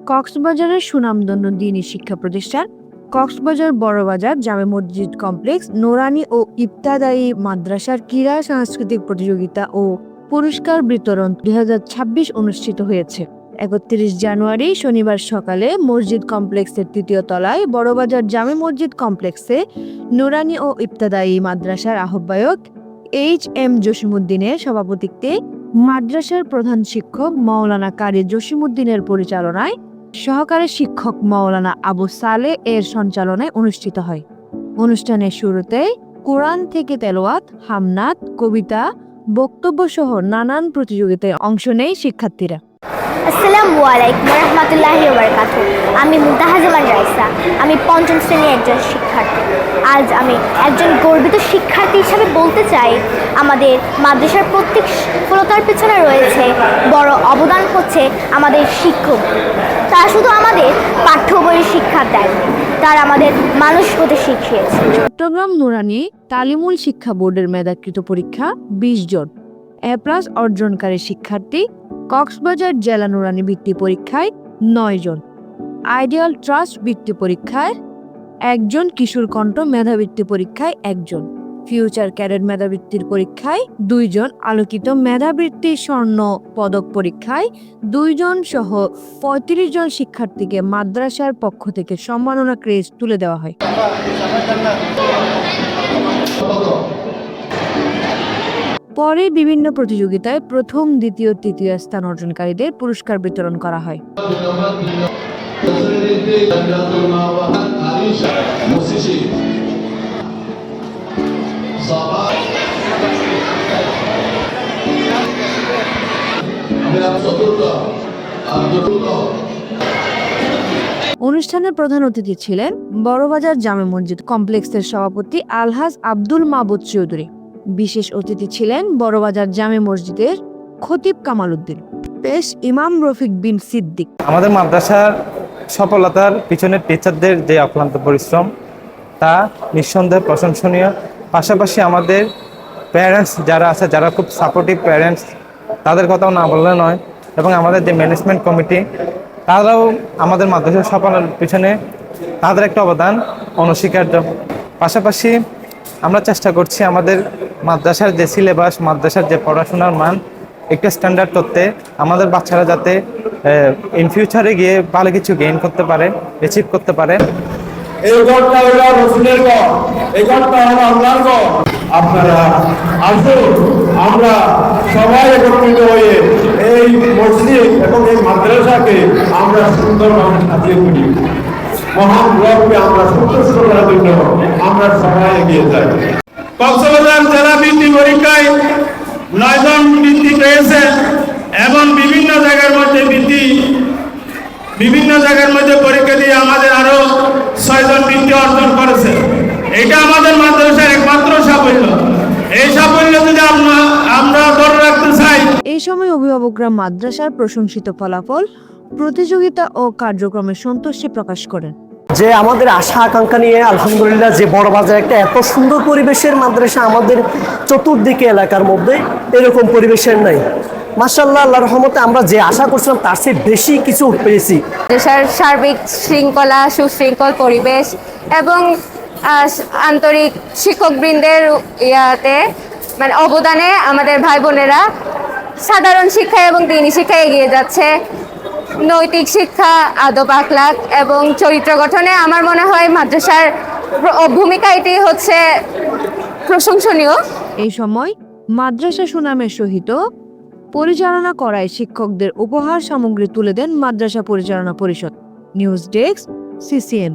কক্সবাজারের সুনামধন্য দ্বীনি শিক্ষা প্রতিষ্ঠান কক্সবাজার বড়বাজার জামে মসজিদ কমপ্লেক্স নুরানি ও ইবতেদায়ী মাদ্রাসার ক্রীড়া সাংস্কৃতিক প্রতিযোগিতা ও পুরস্কার বিতরণ 2026 অনুষ্ঠিত হয়েছে। 31 জানুয়ারি শনিবার সকালে মসজিদ কমপ্লেক্সের 3য় তলায় বড়বাজার জামে মসজিদ কমপ্লেক্সে নুরানি ও ইবতেদায়ী মাদ্রাসার আহ্বায়ক HM জসিমউদ্দিনের সভাপতিত্বে মাদ্রাসার প্রধান শিক্ষক মাওলানা কারি জসিমউদ্দিনের পরিচালনায় সহকারী শিক্ষক মাওলানা আবু সালে এর সঞ্চালনায় অনুষ্ঠিত হয়। অনুষ্ঠানের শুরুতে কোরআন থেকে তেলাওয়াত, হামনাত, কবিতা, বক্তব্য সহ নানান প্রতিযোগিতায় অংশ নেয় শিক্ষার্থীরা। আসসালামু আলাইকুম ওয়া রাহমাতুল্লাহি ওয়া বারাকাতুহু। আমি মুনতাহাজামান রাইসা। আমি 5ম শ্রেণীর একজন শিক্ষার্থী। আজ আমি একজন গর্বিত শিক্ষার্থী হিসেবে বলতে চাই, আমাদের মাদ্রাসার প্রত্যেক সফলতার পেছনে রয়েছে বড় অবদান হচ্ছে আমাদের শিক্ষক। তারা শুধু আমাদের পাঠ্য বইয়ের শিক্ষা দেয়নি, তারা আমাদের মানুষ হতে শিখিয়েছে। চট্টগ্রাম নুরানি তালিমুল শিক্ষা বোর্ডের মেধাকৃত পরীক্ষা 20 জন, A+ অর্জনকারী শিক্ষার্থী। কক্সবাজার জেলা নুরানি বৃত্তি পরীক্ষায় 9 জন, আইডিয়াল ট্রাস্ট বৃত্তি পরীক্ষায় 1 জন, কিশোর কণ্ঠ মেধাবৃত্তি পরীক্ষায় 1 জন, ফিউচার ক্যাডেট মেধাবৃত্তির পরীক্ষায় 2 জন, আলোকিত মেধাবৃত্তি স্বর্ণ পদক পরীক্ষায় 2 জন সহ 35 জন শিক্ষার্থীকে মাদ্রাসার পক্ষ থেকে সম্মাননা ক্রেস্ট তুলে দেওয়া হয়। পরে বিভিন্ন প্রতিযোগিতায় প্রথম, দ্বিতীয়, তৃতীয় স্থান অর্জনকারীদের পুরস্কার বিতরণ করা হয়। অনুষ্ঠানের প্রধান অতিথি ছিলেন বড়বাজার জামে মসজিদ কমপ্লেক্সের সভাপতি আলহাজ আব্দুল মাবুদ চৌধুরী। বিশেষ অতিথি ছিলেন বড়বাজার জামে মসজিদের খতিব কামাল উদ্দিন, পেশ ইমাম রফিক বিন সিদ্দিক। আমাদের মাদ্রাসার সফলতার পিছনে টিচারদের যে অক্লান্ত পরিশ্রম তা নিঃসন্দেহে প্রশংসনীয়। পাশাপাশি আমাদের প্যারেন্টস যারা আছে, যারা খুব সাপোর্টিভ প্যারেন্টস, তাদের কথাও না বললে নয়, এবং আমাদের যে ম্যানেজমেন্ট কমিটি, তারাও আমাদের মাদ্রাসার সফলতার পিছনে তাদের একটা অবদান অনস্বীকার্য। পাশাপাশি আমরা চেষ্টা করছি আমাদের মাদ্রাসার যে সিলেবাস, মাদ্রাসার যে পড়াশোনার মান একটা স্ট্যান্ডার্ড করতে, আমাদের বাচ্চারা যাতে ইন ফিউচারে গিয়ে ভালো কিছু গেইন করতে পারে, অ্যাচিভ করতে পারে। এই ঘরটা হলো রাসূলের ঘর, এই ঘরটা হলো আল্লাহর ঘর। আপনারা আসুন, আমরা সবাই একত্রিত হয়ে এই মসজিদ এবং এই মাদ্রাসাকে আমরা সুন্দরভাবে সাজিয়ে তুলি। মহান রবকে আমরা সন্তুষ্ট করার জন্য আমরা সবাই এগিয়ে যাই। কক্সবাজার জেলা বৃত্তি পরীক্ষায় 9 জন বৃত্তি পেয়েছে এবং বিভিন্ন জায়গার মধ্যে পরীক্ষা দিয়ে আমাদের আরো 6 জন বৃত্তি অর্জন করেছে। এটা আমাদের মাদ্রাসার একমাত্র সাফল্য। এই সাফল্য যদি আমরা ধরে রাখতে চাই। এই সময় অভিভাবকরা মাদ্রাসার প্রশংসিত ফলাফল, প্রতিযোগিতা ও কার্যক্রমে সন্তুষ্টি প্রকাশ করেন। যে আমাদের আশা আকাঙ্ক্ষা নিয়ে আলহামদুলিল্লাহ যে বড়বাজার একটা এত সুন্দর পরিবেশের মাদ্রাসা আমাদের চতুর্দিকে এলাকার মধ্যে এরকম পরিবেশের নাই। মাশাআল্লাহ, আল্লাহর রহমতে আমরা যে আশা করছিলাম তার চেয়ে বেশি কিছু পেয়েছি। দেশের সার্বিক শৃঙ্খলা, সুশৃঙ্খল পরিবেশ এবং আন্তরিক শিক্ষকবৃন্দের অবদানে আমাদের ভাই বোনেরা সাধারণ শিক্ষা এবং দ্বীনি শিক্ষায় এগিয়ে যাচ্ছে। নৈতিক শিক্ষা, আদব আখলাক এবং চরিত্র গঠনে আমার মনে হয় মাদ্রাসার ভূমিকা এটি হচ্ছে প্রশংসনীয়। এই সময় মাদ্রাসা সুনামের সহিত পরিচালনা করায় শিক্ষকদের উপহার সামগ্রী তুলে দেন মাদ্রাসা পরিচালনা পরিষদ। News desk, CCN।